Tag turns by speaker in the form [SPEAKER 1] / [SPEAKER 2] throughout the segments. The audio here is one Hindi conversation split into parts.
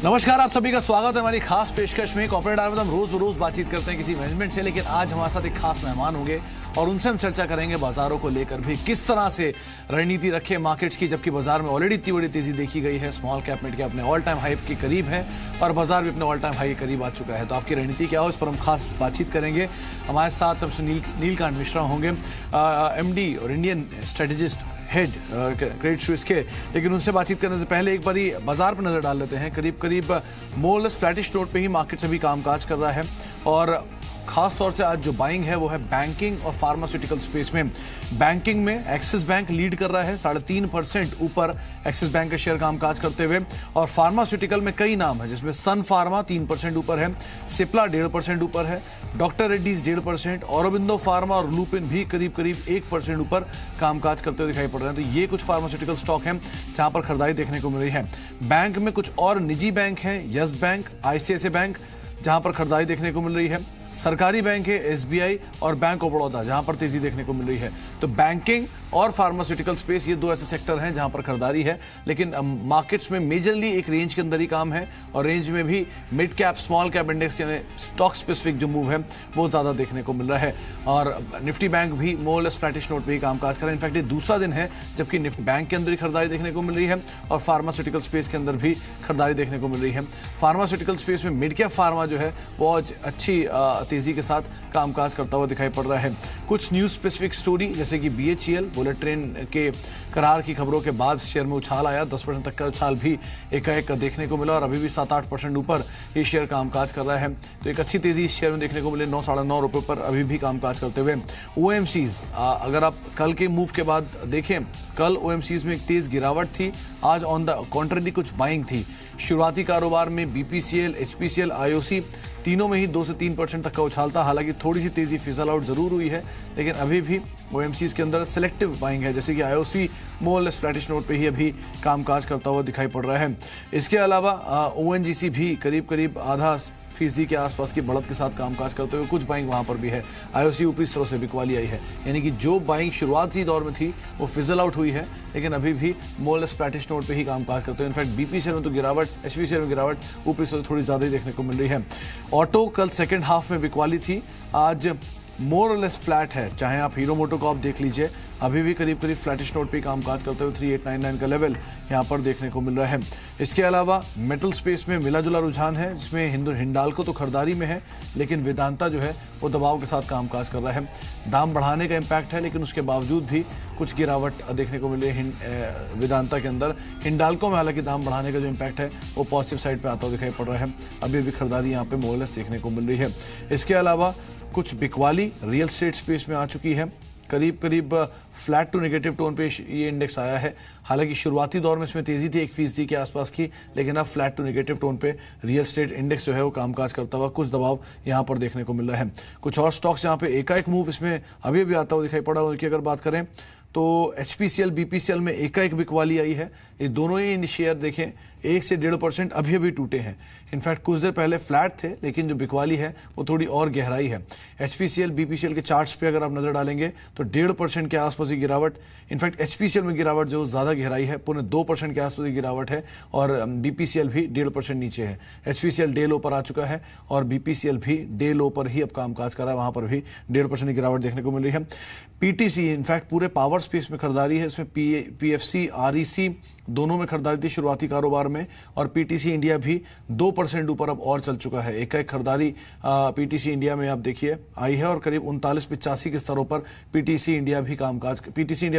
[SPEAKER 1] नमस्कार, आप सभी का स्वागत है हमारी खास पेशकश में। कॉर्पोरेट आवर में हम रोज बरोज बातचीत करते हैं किसी मैनेजमेंट से, लेकिन आज हमारे साथ एक खास मेहमान होंगे और उनसे हम चर्चा करेंगे बाजारों को लेकर भी, किस तरह से रणनीति रखे मार्केट्स की, जबकि बाजार में ऑलरेडी इतनी बड़ी तेजी देखी गई है। स्मॉल कैप मिड के अपने ऑल टाइम हाई के करीब है और बाजार भी अपने ऑल टाइम हाई के करीब आ चुका है। तो आपकी रणनीति क्या हो, इस पर हम खास बातचीत करेंगे। हमारे साथ नीलकांत मिश्रा होंगे, MD और Indian strategist head Credit Suisse के। लेकिन उनसे बातचीत करने से पहले एक बारी बाजार पर नजर डाल लेते हैं। करीब करीब मोरलेस फ्लैटिश नोट पे ही मार्केट अभी कामकाज कर रहा है और खास तौर से आज जो बाइंग है वो है बैंकिंग और फार्मास्यूटिकल स्पेस में। बैंकिंग में एक्सिस बैंक लीड कर रहा है 3.5% ऊपर एक्सिस बैंक का शेयर कामकाज करते हुए, और फार्मास्यूटिकल में कई नाम है जिसमें सन फार्मा 3% ऊपर है, सिप्ला 1.5% ऊपर है, डॉक्टर रेड्डीज 1.5%, औरोबिंदो फार्मा और लुपिन भी करीब करीब 1% ऊपर कामकाज करते हुए दिखाई पड़ रहे हैं। तो ये कुछ फार्मास्यूटिकल स्टॉक हैं जहां पर खरीदारी देखने को मिल रही है। बैंक में कुछ और निजी बैंक हैं, यस बैंक, ICICI बैंक, जहां पर खरीदारी देखने को मिल रही है। सरकारी बैंक है SBI और बैंक ऑफ बड़ौदा, जहां पर तेजी देखने को मिल रही है। तो बैंकिंग और फार्मास्यूटिकल स्पेस ये दो ऐसे सेक्टर हैं जहां पर खरीदारी है। लेकिन मार्केट्स में मेजरली एक रेंज के अंदर ही काम है, और रेंज में भी mid cap small cap index के स्टॉक स्पेसिफिक जो मूव है वो ज्यादा देखने को मिल रहा है। और निफ्टी बैंक भी मोरलेस फ्लैटिश नोट पे ही कामकाज कर रहा है। इनफैक्ट ये दूसरा दिन है जबकि निफ्टी बैंक के अंदर ही खरीदारी देखने को मिल रही है और फार्मास्यूटिकल स्पेस के अंदर भी खरीदारी देखने को मिल रही है। फार्मास्यूटिकल स्पेस में मिड कैप फार्मा जो है वो आज अच्छी तेजी के साथ कामकाज करता हुआ दिखाई पड़ रहा है। कुछ न्यूज स्पेसिफिक स्टोरी जैसे कि BHEL बुलेट ट्रेन के करार की खबरों के बाद शेयर में उछाल आया, 10% तक का उछाल भी एकाएक देखने को मिला और अभी भी 7-8% ऊपर ये शेयर कामकाज कर रहा है। तो एक अच्छी तेजी इस शेयर में देखने को मिले, 9-9.5 रुपए पर अभी भी कामकाज करते हुए। OMCs अगर आप कल के मूव के बाद देखें, कल OMCs में एक तेज गिरावट थी, आज ऑन द कॉन्ट्ररी कुछ बाइंग थी। शुरुआती कारोबार में BPCL, HPCL, IOC तीनों में ही 2 से 3% तक का उछाल था। हालांकि थोड़ी सी तेजी फिसल आउट जरूर हुई है, लेकिन अभी भी OMCs के अंदर सिलेक्टिव बाइंग है, जैसे कि IOC मोरलेस फ्लैटिश नोट पे ही अभी कामकाज करता हुआ दिखाई पड़ रहा है। इसके अलावा ONGC भी करीब करीब 0.5% के आसपास की बढ़त के साथ कामकाज करते हुए कुछ बाइंग वहां पर भी है। IOC ऊपरी स्तरों से बिकवाली आई है, यानी कि जो बाइंग शुरुआती दौर में थी वो फिजल आउट हुई है, लेकिन अभी भी मोरलेस फ्लैटिश नोट पे ही कामकाज करते हैं। इनफैक्ट BPCL में तो गिरावट, HPCL में गिरावट ऊपरी स्तरों से थोड़ी ज्यादा ही देखने को मिल रही है। ऑटो कल सेकेंड हाफ में बिकवाली थी, आज मोर और लेस फ्लैट है। चाहे आप हीरो मोटो को आप देख लीजिए, अभी भी करीब करीब फ्लैटिश नोट पे कामकाज करते हुए 3899 का लेवल यहां पर देखने को मिल रहा है। इसके अलावा मेटल स्पेस में मिला जुला रुझान है, जिसमें हिंडाल्को तो खरीदारी में है, लेकिन वेदांता जो है वो दबाव के साथ कामकाज कर रहा है। दाम बढ़ाने का इम्पैक्ट है, लेकिन उसके बावजूद भी कुछ गिरावट देखने को मिल रही है वेदांता के अंदर। हिंडाल्को में हालांकि दाम बढ़ाने का जो इम्पैक्ट है वो पॉजिटिव साइड पर आता हुआ दिखाई पड़ रहा है। अभी भी खरीदारी यहाँ पे मोरलेस देखने को मिल रही है। इसके अलावा कुछ बिकवाली रियल एस्टेट स्पेस में आ चुकी है, करीब करीब फ्लैट टू नेगेटिव टोन पे ये इंडेक्स आया है। हालांकि शुरुआती दौर में इसमें तेजी थी 1% के आसपास की, लेकिन अब फ्लैट टू नेगेटिव टोन पे रियल एस्टेट इंडेक्स जो है वो कामकाज करता हुआ कुछ दबाव यहां पर देखने को मिल रहा है। कुछ और स्टॉक्स यहां पे एकाएक मूव इसमें अभी भी आता हुआ दिखाई पड़ा। उनकी अगर बात करें तो HPCL, BPCL में एकाएक बिकवाली आई है। ये दोनों ही शेयर देखें 1 से 1.5% अभी अभी टूटे हैं। इनफैक्ट कुछ देर पहले फ्लैट थे, लेकिन जो बिकवाली है वो थोड़ी और गहराई है। HPCL, BPCL के चार्ट्स पे अगर आप नजर डालेंगे तो 1.5% के आसपास की गिरावट, इनफैक्ट HPCL में गिरावट जो ज्यादा गहराई है, 2% के आसपास की गिरावट है, और BPCL भी 1.5% नीचे है। HPCL डे लो पर आ चुका है और BPCL भी डे लो पर ही अब कामकाज कर रहा है, वहां पर भी 1.5% की गिरावट देखने को मिल रही है। PTC इनफैक्ट पूरे पावर स्पेस में खरीदारी है, इसमें PFC, REC दोनों में खरीदारी थी शुरुआती कारोबार में, और PTC इंडिया भी 2% ऊपर अब और चल चुका है। एक खरीदारी PTC इंडिया में आप देखिए आई है और करीब 39-85 के स्तरों पर PTC इंडिया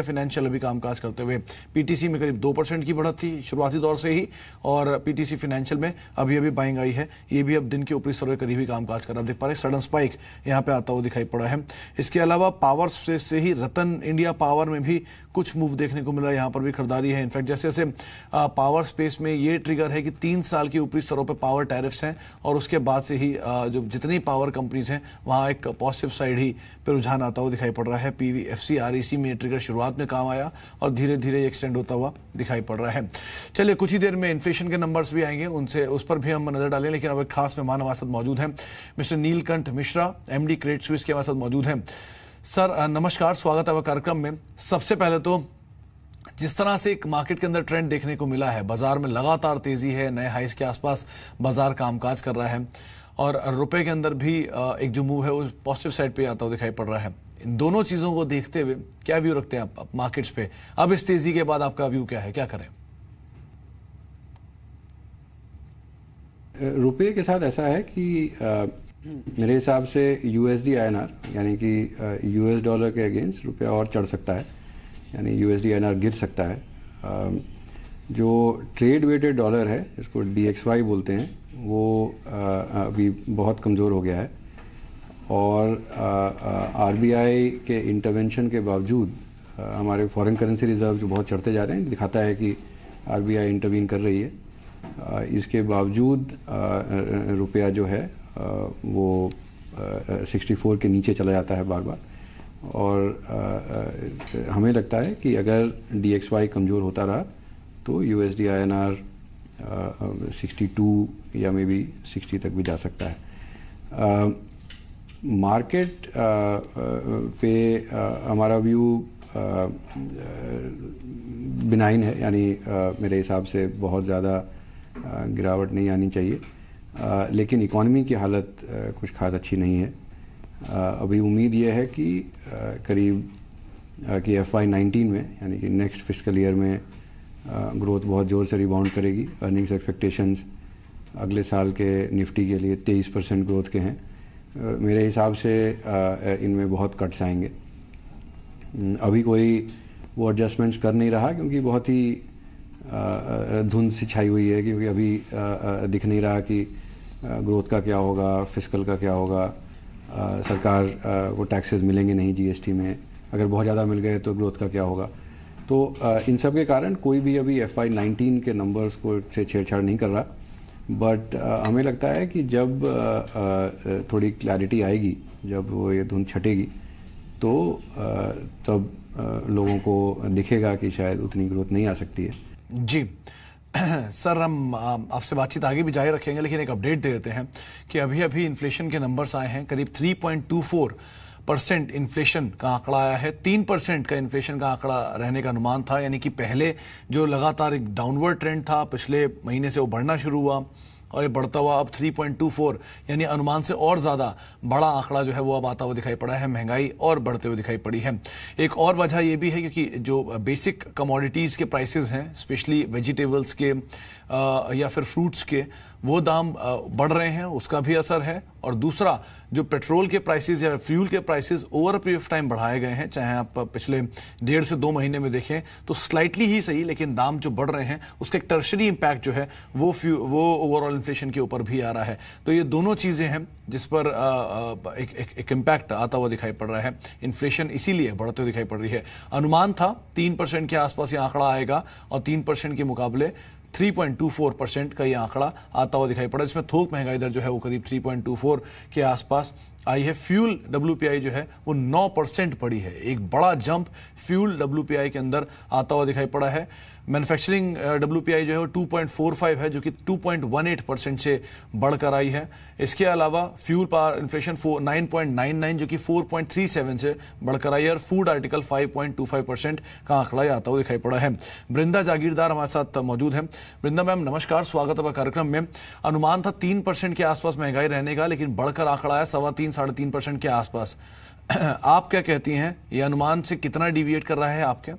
[SPEAKER 1] फाइनेंशियल अभी कामकाज करते हुए। PTC में करीब 2% की बढ़त थी शुरुआती दौर से ही, और PTC फाइनेंशियल में अभी अभी बाइंग आई है। ये भी अब दिन के ऊपरी स्तरों के करीब ही कामकाज कर रहा है। देख पा रहे सडन स्पाइक यहाँ पे आता हुआ दिखाई पड़ा है। इसके अलावा पावर स्पेस से ही रतन इंडिया पावर में भी कुछ मूव देखने को मिल रहा है, यहाँ पर भी खरीदारी है। इनफैक्ट जैसे पावर स्पेस में ये ट्रिगर है कि 3 साल की ऊपरी स्तरों पर पावर टैरिफ्स हैं, और उसके बाद से ही जो जितनी पावर कंपनीज हैं वहां एक पॉजिटिव साइड ही पे रुझान आता हुआ दिखाई पड़ रहा है। PVFC, REC में ये ट्रिगर शुरुआत में काम आया और धीरे धीरे एक्सटेंड होता हुआ दिखाई पड़ रहा है। चलिए कुछ ही देर में इन्फ्लेशन के नंबर्स भी आएंगे, उस पर भी हम नजर डालें, लेकिन अब एक खास मेहमान हमारे साथ मौजूद हैं, mister Neelkanth Mishra, MD Credit Suisse के हमारे साथ मौजूद हैं। सर नमस्कार, स्वागत है आपका कार्यक्रम में। सबसे पहले तो जिस तरह से एक मार्केट के अंदर ट्रेंड देखने को मिला है, बाजार में लगातार तेजी है, नए हाइस के आसपास बाजार कामकाज कर रहा है और रुपए के अंदर भी एक जो मूव है वो पॉजिटिव साइड पे आता हुआ दिखाई पड़ रहा है। इन दोनों चीजों को देखते हुए क्या व्यू रखते हैं आप मार्केट्स पे? अब इस तेजी के बाद आपका व्यू क्या है, क्या करें?
[SPEAKER 2] रुपये के साथ ऐसा है कि मेरे हिसाब से USD INR यानी कि US डॉलर के अगेंस्ट रुपया और चढ़ सकता है, यानी USD INR गिर सकता है। जो ट्रेड वेटेड डॉलर है, जिसको DXY बोलते हैं, वो अभी बहुत कमज़ोर हो गया है और RBI के इंटरवेंशन के बावजूद हमारे फॉरेन करेंसी रिजर्व जो बहुत चढ़ते जा रहे हैं, दिखाता है कि RBI इंटरवीन कर रही है। इसके बावजूद रुपया जो है वो 64 के नीचे चला जाता है बार बार और हमें लगता है कि अगर DXY कमज़ोर होता रहा तो USD INR 62 या मे बी 60 तक भी जा सकता है। मार्केट पे हमारा व्यू बिनाइन है, यानी मेरे हिसाब से बहुत ज़्यादा गिरावट नहीं आनी चाहिए, लेकिन इकॉनमी की हालत कुछ खास अच्छी नहीं है। अभी उम्मीद यह है कि करीब कि FY19 में, यानी कि नेक्स्ट फिस्कल ईयर में ग्रोथ बहुत ज़ोर से रिबाउंड करेगी। अर्निंग्स एक्सपेक्टेशंस अगले साल के निफ्टी के लिए 23% ग्रोथ के हैं। मेरे हिसाब से इनमें बहुत कट्स आएंगे। अभी कोई वो एडजस्टमेंट्स कर नहीं रहा क्योंकि बहुत ही धुंध सी छाई हुई है, क्योंकि अभी दिख नहीं रहा कि ग्रोथ का क्या होगा, फिस्कल का क्या होगा। सरकार को टैक्सेस मिलेंगे नहीं GST में, अगर बहुत ज़्यादा मिल गए तो ग्रोथ का क्या होगा। तो इन सब के कारण कोई भी अभी FY19 के नंबर्स को से छेड़छाड़ नहीं कर रहा, बट हमें लगता है कि जब थोड़ी क्लैरिटी आएगी, जब वो ये धुंध छटेगी, तो तब लोगों को दिखेगा कि शायद उतनी ग्रोथ नहीं आ सकती है।
[SPEAKER 1] जी सर, हम आपसे बातचीत आगे भी जारी रखेंगे, लेकिन एक अपडेट दे देते हैं कि अभी अभी इन्फ्लेशन के नंबर्स आए हैं। करीब 3.24% इन्फ्लेशन का आंकड़ा आया है। 3% का इन्फ्लेशन का आंकड़ा रहने का अनुमान था, यानी कि पहले जो लगातार एक डाउनवर्ड ट्रेंड था, पिछले महीने से वो बढ़ना शुरू हुआ और ये बढ़ता हुआ अब 3.24 यानी अनुमान से और ज़्यादा बड़ा आंकड़ा जो है वो अब आता हुआ दिखाई पड़ा है। महंगाई और बढ़ते हुए दिखाई पड़ी है। एक और वजह ये भी है क्योंकि जो बेसिक कमोडिटीज़ के प्राइसेस हैं, स्पेशली वेजिटेबल्स के या फिर फ्रूट्स के, वो दाम बढ़ रहे हैं, उसका भी असर है। और दूसरा, जो पेट्रोल के प्राइसेस या फ्यूल के prices over period of time बढ़ाए गए हैं, चाहे आप पिछले 1.5 से 2 महीने में देखें तो स्लाइटली ही सही, लेकिन दाम जो बढ़ रहे हैं उसका एक टर्शरी इंपैक्ट जो है वो ओवरऑल इन्फ्लेशन के ऊपर भी आ रहा है। तो ये दोनों चीजें हैं जिस पर एक इम्पैक्ट आता हुआ दिखाई पड़ रहा है। इन्फ्लेशन इसीलिए बढ़ते हुए दिखाई पड़ रही है। अनुमान था 3% के आसपास ये आंकड़ा आएगा और 3% के मुकाबले 3.24% का ये आंकड़ा आता हुआ दिखाई पड़ा, जिसमें थोक महंगाई दर जो है वो करीब 3.24 के आसपास आई है। फ्यूल WPI जो है वो 9% पड़ी है। एक बड़ा जंप फ्यूल WPI के अंदर आता हुआ दिखाई पड़ा है। मैन्युफैक्चरिंग WPI जो है वो 2.45 है, जो कि 2.18% से बढ़कर आई है। इसके अलावा फ्यूल पावर इन्फ्लेशन 9.99 जो कि 4.37 से बढ़कर आई है, और फूड आर्टिकल 5.25% का आंकड़ा आता हुआ दिखाई पड़ा है। वृंदा जागीरदार हमारे साथ मौजूद है। वृंदा मैम, नमस्कार, स्वागत है कार्यक्रम में। अनुमान था 3% के आसपास महंगाई रहने का, लेकिन बढ़कर आंकड़ा आया 3.25-3.5% के आसपास। आप क्या कहती हैं, ये अनुमान से कितना डिविएट कर रहा है आपके?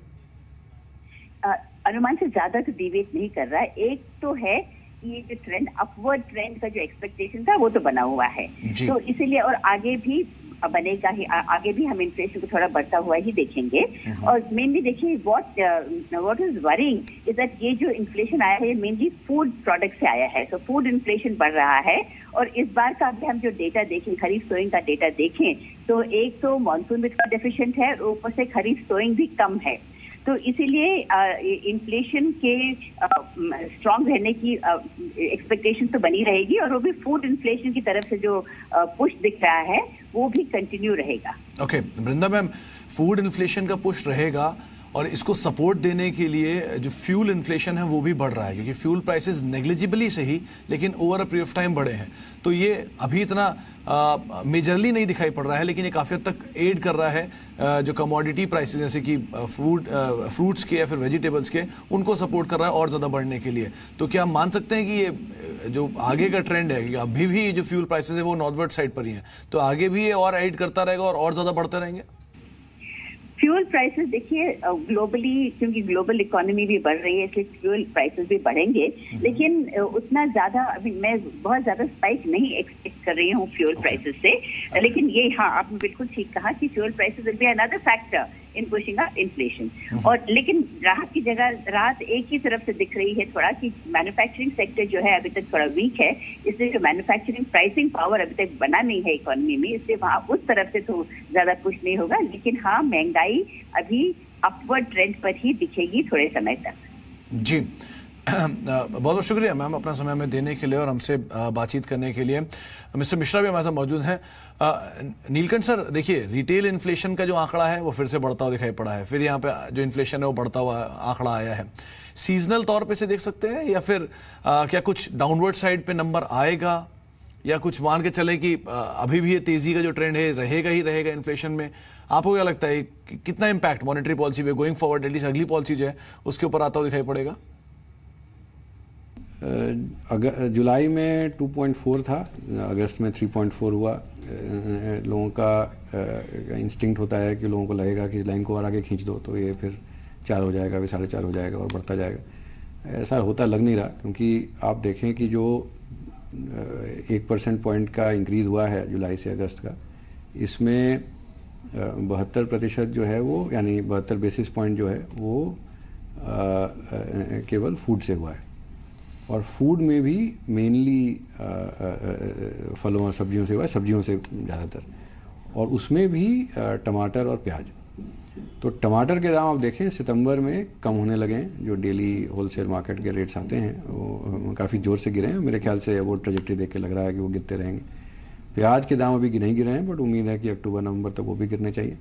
[SPEAKER 3] अनुमान से ज्यादा तो डिविएट नहीं कर रहा है। एक तो है ये जो ट्रेंड, अपवर्ड ट्रेंड का जो एक्सपेक्टेशन था वो तो बना हुआ है, तो इसीलिए और आगे भी बनेगा ही। आगे भी हम इन्फ्लेशन को थोड़ा बढ़ता हुआ ही देखेंगे। और मेनली देखिए what is worrying is that ये जो इन्फ्लेशन आया है ये मेनली फूड प्रोडक्ट से आया है। सो फूड इन्फ्लेशन बढ़ रहा है। और इस बार का भी हम जो डेटा देखें, खरीफ सोइंग का डेटा देखें, तो एक तो मानसून भी थोड़ा डेफिशिएंट है और ऊपर से खरीफ सोइंग भी कम है। तो इसीलिए इन्फ्लेशन के स्ट्रांग रहने की एक्सपेक्टेशन तो बनी रहेगी, और वो भी फूड इन्फ्लेशन की तरफ से जो पुश दिख रहा है वो भी कंटिन्यू रहेगा।
[SPEAKER 1] ओके वृंदा मैम, फूड इन्फ्लेशन का पुश रहेगा और इसको सपोर्ट देने के लिए जो फ्यूल इन्फ्लेशन है वो भी बढ़ रहा है, क्योंकि फ्यूल प्राइसेस नेग्लिजिबली सही लेकिन over a period of time बढ़े हैं। तो ये अभी इतना मेजरली नहीं दिखाई पड़ रहा है, लेकिन ये काफ़ी हद तक एड कर रहा है जो कमोडिटी प्राइसेस जैसे कि फ्रूट्स के या फिर वेजिटेबल्स के, उनको सपोर्ट कर रहा है और ज़्यादा बढ़ने के लिए। तो क्या हम मान सकते हैं कि ये जो आगे का ट्रेंड है, अभी भी जो फ्यूल प्राइसेस है वो नॉर्थवर्ड साइड पर ही है, तो आगे भी ये और एड करता रहेगा और ज़्यादा बढ़ते रहेंगे?
[SPEAKER 3] फ्यूल प्राइसेस देखिए ग्लोबली, क्योंकि ग्लोबल इकोनॉमी भी बढ़ रही है इसलिए फ्यूल प्राइसेस भी बढ़ेंगे, लेकिन उतना ज्यादा अभी मैं बहुत ज्यादा स्पाइक नहीं एक्सपेक्ट कर रही हूँ फ्यूल प्राइसेस से। लेकिन ये हाँ, आपने बिल्कुल ठीक कहा कि fuel prices will be another factor in pushing up inflation. और लेकिन राहत की जगह राहत एक ही तरफ से दिख रही है थोड़ा, कि मैन्युफैक्चरिंग सेक्टर जो है अभी तक थोड़ा वीक है, इसलिए जो मैन्युफैक्चरिंग प्राइसिंग पावर अभी तक बना नहीं है इकोनॉमी में, इसलिए वहाँ उस तरफ से तो ज्यादा पुश नहीं होगा। लेकिन हाँ, महंगाई अभी अपवर्ड ट्रेंड पर ही दिखेगी थोड़े समय तक।
[SPEAKER 1] जी, बहुत बहुत शुक्रिया मैम अपना समय में देने के लिए और हमसे बातचीत करने के लिए। मिस्टर मिश्रा भी हमारे साथ मौजूद हैं। नीलकंठ सर, देखिए रिटेल इन्फ्लेशन का जो आंकड़ा है वो फिर से बढ़ता हुआ दिखाई पड़ा है, फिर यहाँ पे जो इन्फ्लेशन है वो बढ़ता हुआ आंकड़ा आया है। सीजनल तौर पे से देख सकते हैं या फिर क्या कुछ डाउनवर्ड साइड पे नंबर आएगा, या कुछ मान के चले कि अभी भी ये तेजी का जो ट्रेंड है रहेगा ही रहेगा इन्फ्लेशन में? आपको क्या लगता है कितना इम्पैक्ट मॉनेटरी पॉलिसी पे गोइंग फॉरवर्ड, एटलीस्ट अगली पॉलिसी जो है उसके ऊपर आता हुआ दिखाई पड़ेगा?
[SPEAKER 2] जुलाई में 2.4 था, अगस्त में 3.4 हुआ। लोगों का इंस्टिंक्ट होता है कि लोगों को लगेगा कि लाइन को और आगे खींच दो तो ये फिर 4 हो जाएगा, फिर 4.5 हो जाएगा और बढ़ता जाएगा। ऐसा होता लग नहीं रहा, क्योंकि आप देखें कि जो 1% पॉइंट का इंक्रीज़ हुआ है जुलाई से अगस्त का, इसमें 72% जो है वो, यानी 72 बेसिस पॉइंट जो है वो केवल फूड से हुआ है। और फूड में भी मेनली फलों और सब्जियों से हुआ है, सब्जियों से ज़्यादातर, और उसमें भी टमाटर और प्याज। तो टमाटर के दाम आप देखें सितंबर में कम होने लगे हैं, जो डेली होलसेल मार्केट के रेट्स आते हैं वो काफ़ी ज़ोर से गिरे हैं। मेरे ख्याल से वो ट्रेजेक्टरी देख के लग रहा है कि वो गिरते रहेंगे। प्याज के दाम अभी नहीं गिरे हैं, बट उम्मीद है कि अक्टूबर नवंबर तक वो भी गिरने चाहिए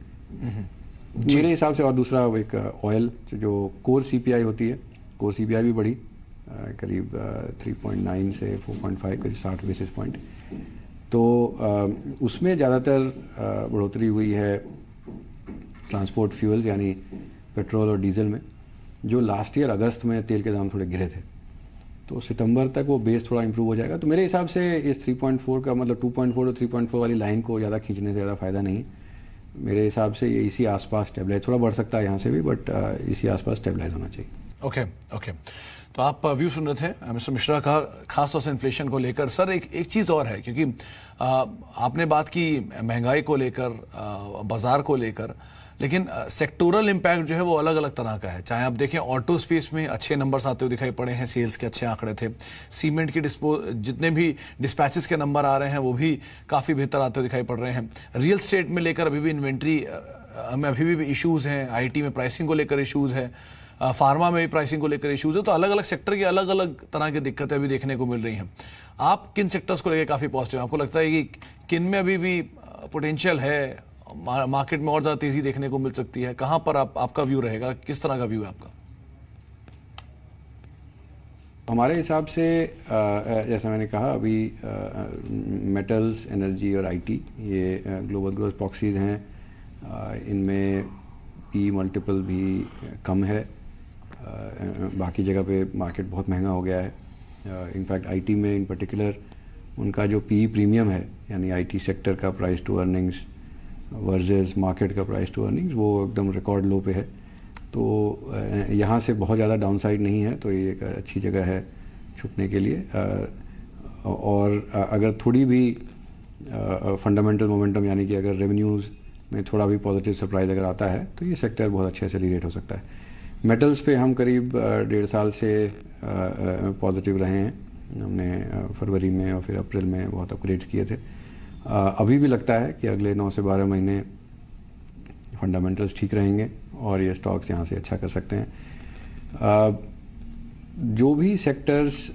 [SPEAKER 2] मेरे हिसाब से। और दूसरा एक ऑयल जो कोर CPI होती है, कोर CPI भी बढ़ी करीब 3.9 से 4.5, करीब 60 बेसिस पॉइंट। तो उसमें ज़्यादातर बढ़ोतरी हुई है ट्रांसपोर्ट फ्यूल्स यानी पेट्रोल और डीजल में, जो लास्ट ईयर अगस्त में तेल के दाम थोड़े गिरे थे। तो सितंबर तक वो बेस थोड़ा इंप्रूव हो जाएगा। तो मेरे हिसाब से इस 3.4 का मतलब 2.4 और 3.4 वाली लाइन को ज़्यादा खींचने से ज़्यादा फ़ायदा नहीं। मेरे हिसाब से ये इसी आसपास स्टेबलाइज, थोड़ा बढ़ सकता है यहाँ से भी, बट इसी आसपास स्टेबलाइज होना चाहिए।
[SPEAKER 1] ओके। तो आप व्यू सुन रहे थे मिस्टर मिश्रा का, खासतौर से इन्फ्लेशन को लेकर। सर एक चीज़ और है, क्योंकि आपने बात की महंगाई को लेकर, बाजार को लेकर, लेकिन सेक्टोरल इम्पैक्ट जो है वो अलग अलग तरह का है। चाहे आप देखें ऑटो स्पेस में अच्छे नंबर्स आते हुए दिखाई पड़े हैं, सेल्स के अच्छे आंकड़े थे। सीमेंट की जितने भी डिस्पैचेस के नंबर आ रहे हैं वो भी काफ़ी बेहतर आते हुए दिखाई पड़ रहे हैं। रियल स्टेट में लेकर अभी भी इन्वेंट्री में अभी भी इश्यूज़ हैं, IT में प्राइसिंग को लेकर इश्यूज़ है, फार्मा में भी प्राइसिंग को लेकर इश्यूज़ है। तो अलग अलग सेक्टर की अलग अलग तरह की दिक्कतें अभी देखने को मिल रही हैं। आप किन सेक्टर्स को लेकर काफ़ी पॉजिटिव, आपको लगता है कि किन में अभी भी पोटेंशियल है, मार्केट में और ज़्यादा तेज़ी देखने को मिल सकती है? कहाँ पर आपका व्यू रहेगा, किस तरह का व्यू है आपका?
[SPEAKER 2] हमारे हिसाब से जैसा मैंने कहा अभी, मेटल्स, एनर्जी और IT ये ग्लोबल ग्रोथ प्रॉक्सीज हैं। इनमें P मल्टीपल भी कम है। बाकी जगह पे मार्केट बहुत महंगा हो गया है। इनफैक्ट IT में इन पर्टिकुलर उनका जो PE प्रीमियम है, यानी IT सेक्टर का price to earnings versus market का प्राइस टू अर्निंग्स, वो एकदम रिकॉर्ड लो पे है। तो यहाँ से बहुत ज़्यादा डाउनसाइड नहीं है, तो ये एक अच्छी जगह है छुपने के लिए। और अगर थोड़ी भी फंडामेंटल मोमेंटम, यानी कि अगर रेवेन्यूज़ में थोड़ा भी पॉजिटिव सरप्राइज अगर आता है तो ये सेक्टर बहुत अच्छे से रीरेट हो सकता है। मेटल्स पे हम करीब 1.5 साल से पॉजिटिव रहे हैं। हमने फरवरी में और फिर अप्रैल में बहुत अपग्रेड्स किए थे। अभी भी लगता है कि अगले 9 से 12 महीने फंडामेंटल्स ठीक रहेंगे और ये स्टॉक्स यहाँ से अच्छा कर सकते हैं। जो भी सेक्टर्स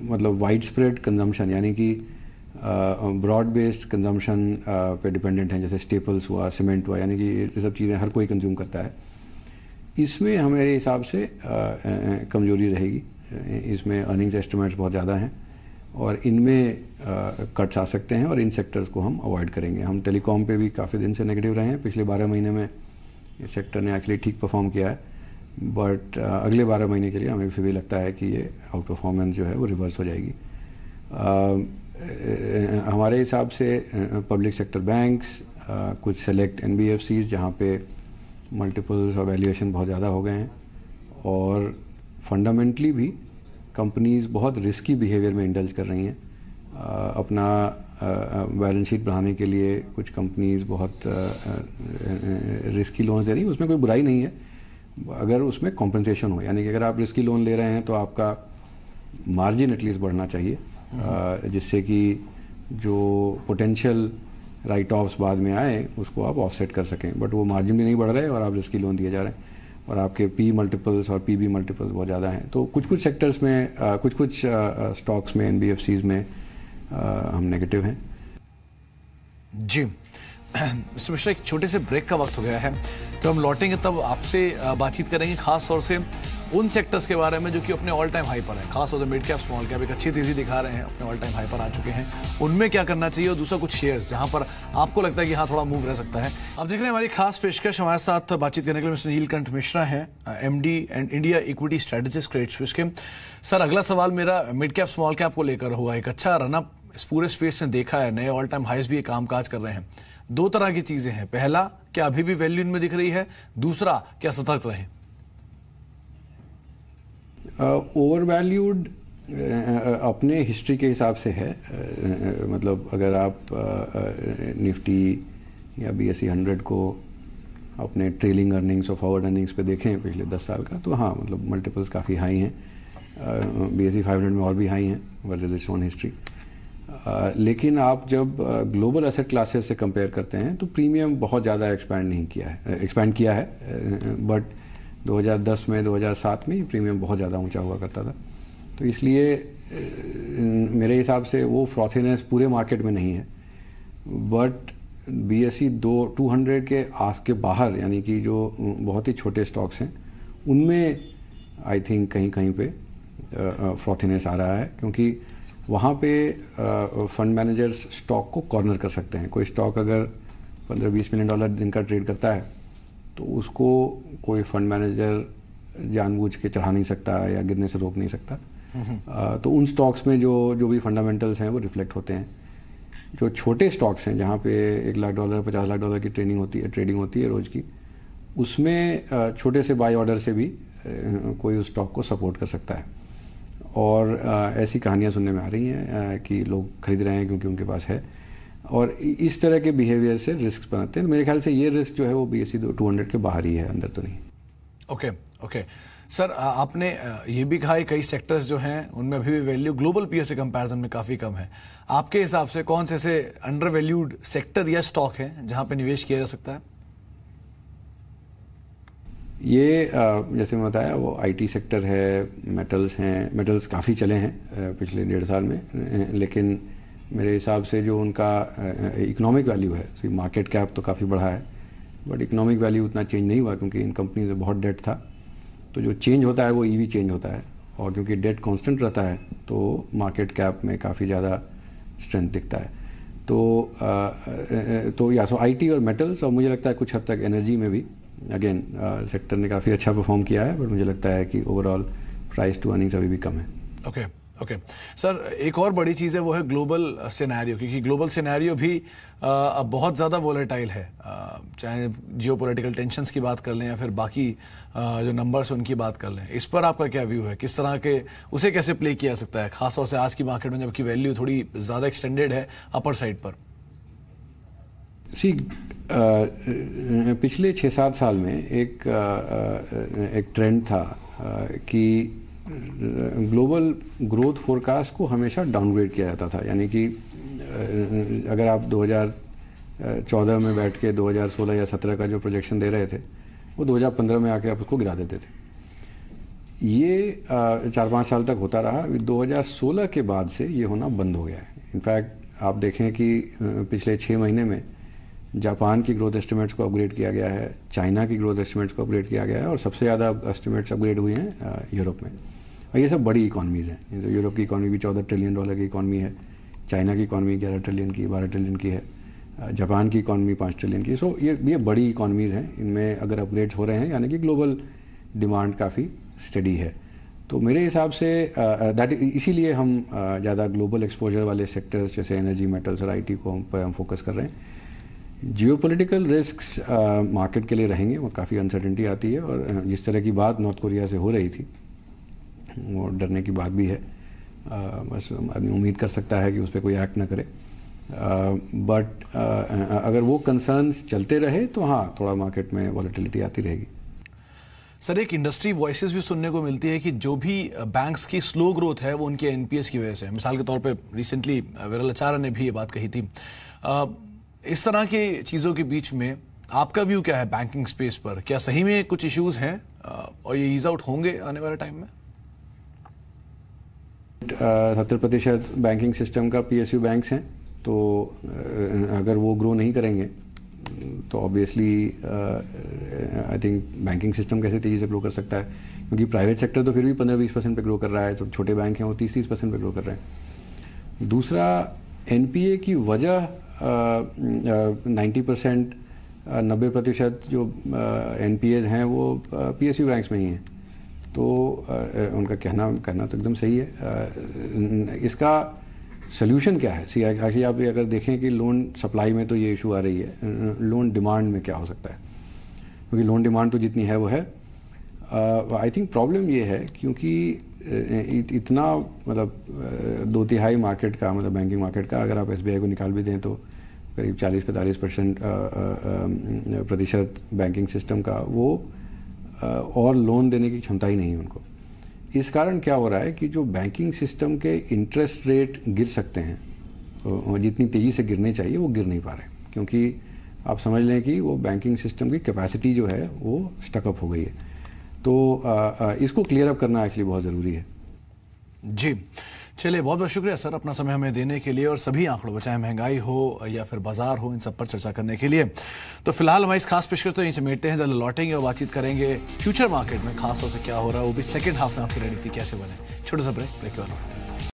[SPEAKER 2] मतलब वाइड स्प्रेड कंजम्पशन, यानी कि ब्रॉड बेस्ड कंजम्पशन पे डिपेंडेंट हैं, जैसे स्टेपल्स हुआ, सीमेंट हुआ, यानी कि ये सब चीज़ें हर कोई कंज्यूम करता है। इसमें हमारे हिसाब से कमजोरी रहेगी। इसमें अर्निंग्स एस्टिमेट्स बहुत ज़्यादा हैं और इनमें कट्स आ सकते हैं और इन सेक्टर्स को हम अवॉइड करेंगे। हम टेलीकॉम पे भी काफ़ी दिन से नेगेटिव रहे हैं। पिछले 12 महीने में इस सेक्टर ने एक्चुअली ठीक परफॉर्म किया है, बट अगले 12 महीने के लिए हमें फिर भी लगता है कि ये आउट परफॉर्मेंस जो है वो रिवर्स हो जाएगी। हमारे हिसाब से पब्लिक सेक्टर बैंक्स, कुछ सेलेक्ट NBFCs जहाँ पे मल्टीपल्स और वैल्यूएशन बहुत ज़्यादा हो गए हैं, और फंडामेंटली भी कंपनीज बहुत रिस्की बिहेवियर में इंडल्ज कर रही हैं। अपना बैलेंस शीट बढ़ाने के लिए कुछ कंपनीज बहुत रिस्की लोन दे रही हैं। उसमें कोई बुराई नहीं है अगर उसमें कॉम्पनसेशन हो, यानी कि अगर आप रिस्की लोन ले रहे हैं तो आपका मार्जिन एटलीस्ट बढ़ना चाहिए, जिससे कि जो पोटेंशियल राइट ऑफ्स बाद में आए उसको आप ऑफसेट कर सकें। बट वो मार्जिन भी नहीं बढ़ रहे और आप रिस्की लोन दिए जा रहे हैं और आपके P मल्टीपल्स और PB मल्टीपल्स बहुत ज़्यादा हैं। तो कुछ सेक्टर्स में कुछ स्टॉक्स में NBFCs में हम नेगेटिव हैं।
[SPEAKER 1] जी मिस्टर मिश्रा, एक छोटे से ब्रेक का वक्त हो गया है, तो हम लौटेंगे तब आपसे बातचीत करेंगे खास तौर से उन सेक्टर्स के बारे में जो कि अपने ऑल टाइम हाई पर हैं। खास तौर से मिड कैप स्मॉल कैप एक अच्छी तेजी दिखा रहे हैं, अपने ऑल टाइम हाई पर आ चुके हैं, उनमें क्या करना चाहिए, और दूसरा कुछ शेयर्स जहां पर आपको लगता है कि हाँ थोड़ा मूव रह सकता है। आप देख रहे हैं हमारी खास पेशकश। हमारे साथ बातचीत करने के लिए मिस्टर नीलकंठ मिश्रा हैं, MD and India equity strategist Credit Suisse के। सर, अगला सवाल मेरा मिड कैप स्मॉल कैप को लेकर हुआ। एक अच्छा रनअप इस पूरे स्पेस ने देखा है, नए ऑल टाइम हाइज भी काम काज कर रहे हैं। दो तरह की चीजें हैं, पहला क्या अभी भी वैल्यू इनमें दिख रही है, दूसरा क्या सतर्क रहे।
[SPEAKER 2] ओवर वैल्यूड अपने हिस्ट्री के हिसाब से है, मतलब अगर आप निफ्टी या BSE 100 को अपने ट्रेलिंग अर्निंग्स और फॉरवर्ड अर्निंग्स पे देखें पिछले 10 साल का, तो हाँ मतलब मल्टीपल्स काफ़ी हाई हैं। BSE 500 में और भी हाई हैं वर्सेस इट्स ओन हिस्ट्री। लेकिन आप जब ग्लोबल एसेट क्लासेस से कंपेयर करते हैं तो प्रीमियम बहुत ज़्यादा एक्सपैंड किया है, बट 2010 में 2007 में प्रीमियम बहुत ज़्यादा ऊंचा हुआ करता था। तो इसलिए मेरे हिसाब से वो फ्रॉथीनेस पूरे मार्केट में नहीं है, बट BSE 200 के बाहर, यानी कि जो बहुत ही छोटे स्टॉक्स हैं उनमें आई थिंक कहीं कहीं पे फ्रॉथीनेस आ रहा है, क्योंकि वहाँ पे फंड मैनेजर्स स्टॉक को कॉर्नर कर सकते हैं। कोई स्टॉक अगर $15-20 मिलियन दिन का ट्रेड करता है तो उसको कोई फंड मैनेजर जानबूझ के चढ़ा नहीं सकता या गिरने से रोक नहीं सकता। तो उन स्टॉक्स में जो भी फंडामेंटल्स हैं वो रिफ्लेक्ट होते हैं। जो छोटे स्टॉक्स हैं जहाँ पे $1 लाख $50 लाख की ट्रेडिंग होती है रोज़ की, उसमें छोटे से बाय ऑर्डर से भी कोई उस स्टॉक को सपोर्ट कर सकता है। और ऐसी कहानियाँ सुनने में आ रही हैं कि लोग खरीद रहे हैं क्योंकि उनके पास है, और इस तरह के बिहेवियर से रिस्क बनाते हैं। मेरे ख्याल से ये रिस्क जो है वो BSE 200 के बाहर ही है, अंदर तो नहीं।
[SPEAKER 1] ओके सर, आपने ये भी कहा कई सेक्टर्स जो हैं उनमें अभी भी वैल्यू ग्लोबल पीयर से कंपैरिजन में काफ़ी कम है। आपके हिसाब से कौन से ऐसे अंडर वैल्यूड सेक्टर या स्टॉक हैं जहां पे निवेश किया जा सकता है?
[SPEAKER 2] ये जैसे मैं बताया वो IT सेक्टर है, मेटल्स हैं। मेटल्स काफ़ी चले हैं पिछले 1.5 साल में, लेकिन मेरे हिसाब से जो उनका इकोनॉमिक वैल्यू है, मार्केट कैप तो काफ़ी बढ़ा है, बट इकोनॉमिक वैल्यू उतना चेंज नहीं हुआ क्योंकि इन कंपनीज में बहुत डेट था। तो जो चेंज होता है वो EV चेंज होता है, और क्योंकि डेट कांस्टेंट रहता है तो मार्केट कैप में काफ़ी ज़्यादा स्ट्रेंथ दिखता है। तो या सो IT और मेटल्स, और मुझे लगता है कुछ हद तक एनर्जी में भी अगेन सेक्टर ने काफ़ी अच्छा परफॉर्म किया है, बट मुझे लगता है कि ओवरऑल प्राइस टू अर्निंग्स अभी भी कम है।
[SPEAKER 1] ओके सर, एक और बड़ी चीज़ है वो है ग्लोबल सिनेरियो, क्योंकि ग्लोबल सिनेरियो भी अब बहुत ज़्यादा वोलेटाइल है। चाहे जियोपॉलिटिकल टेंशन्स की बात कर लें या फिर बाकी जो नंबर्स उनकी बात कर लें, इस पर आपका क्या व्यू है? किस तरह के उसे कैसे प्ले किया जा सकता है, खासतौर से आज की मार्केट में जबकि वैल्यू थोड़ी ज़्यादा एक्सटेंडेड है अपर साइड पर?
[SPEAKER 2] पिछले 6-7 साल में एक ट्रेंड था कि ग्लोबल ग्रोथ फोरकास्ट को हमेशा डाउनग्रेड किया जाता था। यानी कि अगर आप 2014 में बैठ के 2016 या 17 का जो प्रोजेक्शन दे रहे थे वो 2015 में आके आप उसको गिरा देते थे। ये 4-5 साल तक होता रहा। 2016 के बाद से ये होना बंद हो गया है। इनफैक्ट आप देखें कि पिछले 6 महीने में जापान की ग्रोथ एस्टिमेट्स को अपग्रेड किया गया है, चाइना की ग्रोथ एस्टिमेट्स को अपग्रेड किया गया है और सबसे ज़्यादा एस्टिमेट्स अपग्रेड हुए हैं यूरोप में। और ये सब बड़ी इकॉनमीज़ हैं। तो यूरोप की इकॉनमी भी $14 ट्रिलियन की इकॉनमी है, चाइना की इकॉनमी 11 ट्रिलियन की, 12 ट्रिलियन की है, जापान की इकॉनमी 5 ट्रिलियन की। सो ये बड़ी इकॉनमीज़ हैं। इनमें अगर अपग्रेड्स हो रहे हैं यानी कि ग्लोबल डिमांड काफ़ी स्टडी है। तो मेरे हिसाब से इसीलिए हम ज़्यादा ग्लोबल एक्सपोजर वाले सेक्टर्स जैसे एनर्जी, मेटल्स और आईटी को हम फोकस कर रहे हैं। जियोपॉलिटिकल रिस्क्स मार्केट के लिए रहेंगे, वो काफ़ी अनसर्टेनिटी आती है और जिस तरह की बात नॉर्थ कोरिया से हो रही थी वो डरने की बात भी है। बस आदमी उम्मीद कर सकता है कि उस पर कोई एक्ट ना करे, बट अगर वो कंसर्न्स चलते रहे तो हाँ, थोड़ा मार्केट में वॉलेटिलिटी आती रहेगी।
[SPEAKER 1] सर, एक इंडस्ट्री वॉइसेस भी सुनने को मिलती है कि जो भी बैंक्स की स्लो ग्रोथ है वो उनके एनपीएस की वजह से। मिसाल के तौर पे रिसेंटली विरल आचार्य ने भी ये बात कही थी। इस तरह के चीज़ों के बीच में आपका व्यू क्या है बैंकिंग स्पेस पर? क्या सही में कुछ इश्यूज हैं और ये ईज आउट होंगे आने वाले टाइम में?
[SPEAKER 2] 70% बैंकिंग सिस्टम का PSU बैंक्स हैं, तो अगर वो ग्रो नहीं करेंगे तो obviously I think banking system कैसे तेज़ी से ग्रो कर सकता है, क्योंकि प्राइवेट सेक्टर तो फिर भी 15-20% पे ग्रो कर रहा है, तो छोटे बैंक हैं वो 30-30% पे ग्रो कर रहे हैं। दूसरा, NPA की वजह 90% जो NPAs हैं वो PSU बैंक्स में ही हैं, तो उनका कहना तो एकदम सही है। इसका सोल्यूशन क्या है? एक्चुअली आप अगर देखें कि लोन सप्लाई में तो ये इशू आ रही है, लोन डिमांड में क्या हो सकता है? क्योंकि लोन डिमांड तो जितनी है वो है। आई थिंक प्रॉब्लम ये है क्योंकि इतना मतलब 2/3 मार्केट का, मतलब बैंकिंग मार्केट का, अगर आप SBI को निकाल भी दें तो करीब 40-45% बैंकिंग सिस्टम का वो और लोन देने की क्षमता ही नहीं है उनको। इस कारण क्या हो रहा है कि जो बैंकिंग सिस्टम के इंटरेस्ट रेट गिर सकते हैं, जितनी तेज़ी से गिरने चाहिए वो गिर नहीं पा रहे, क्योंकि आप समझ लें कि वो बैंकिंग सिस्टम की कैपेसिटी जो है वो स्टकअप हो गई है। तो इसको क्लियर अप करना एक्चुअली बहुत ज़रूरी है।
[SPEAKER 1] जी, चलिए, बहुत बहुत शुक्रिया सर अपना समय हमें देने के लिए और सभी आंकड़ों पर, चाहे महंगाई हो या फिर बाजार हो, इन सब पर चर्चा करने के लिए। तो फिलहाल हमारी इस खास पेशकश तो यहीं समेटते हैं, जल्द लौटेंगे और बातचीत करेंगे फ्यूचर मार्केट में खास तौर से क्या हो रहा है, वो भी सेकंड हाफ में आपकी रणनीति कैसे बने। छोटे सा ब्रेक के बाद।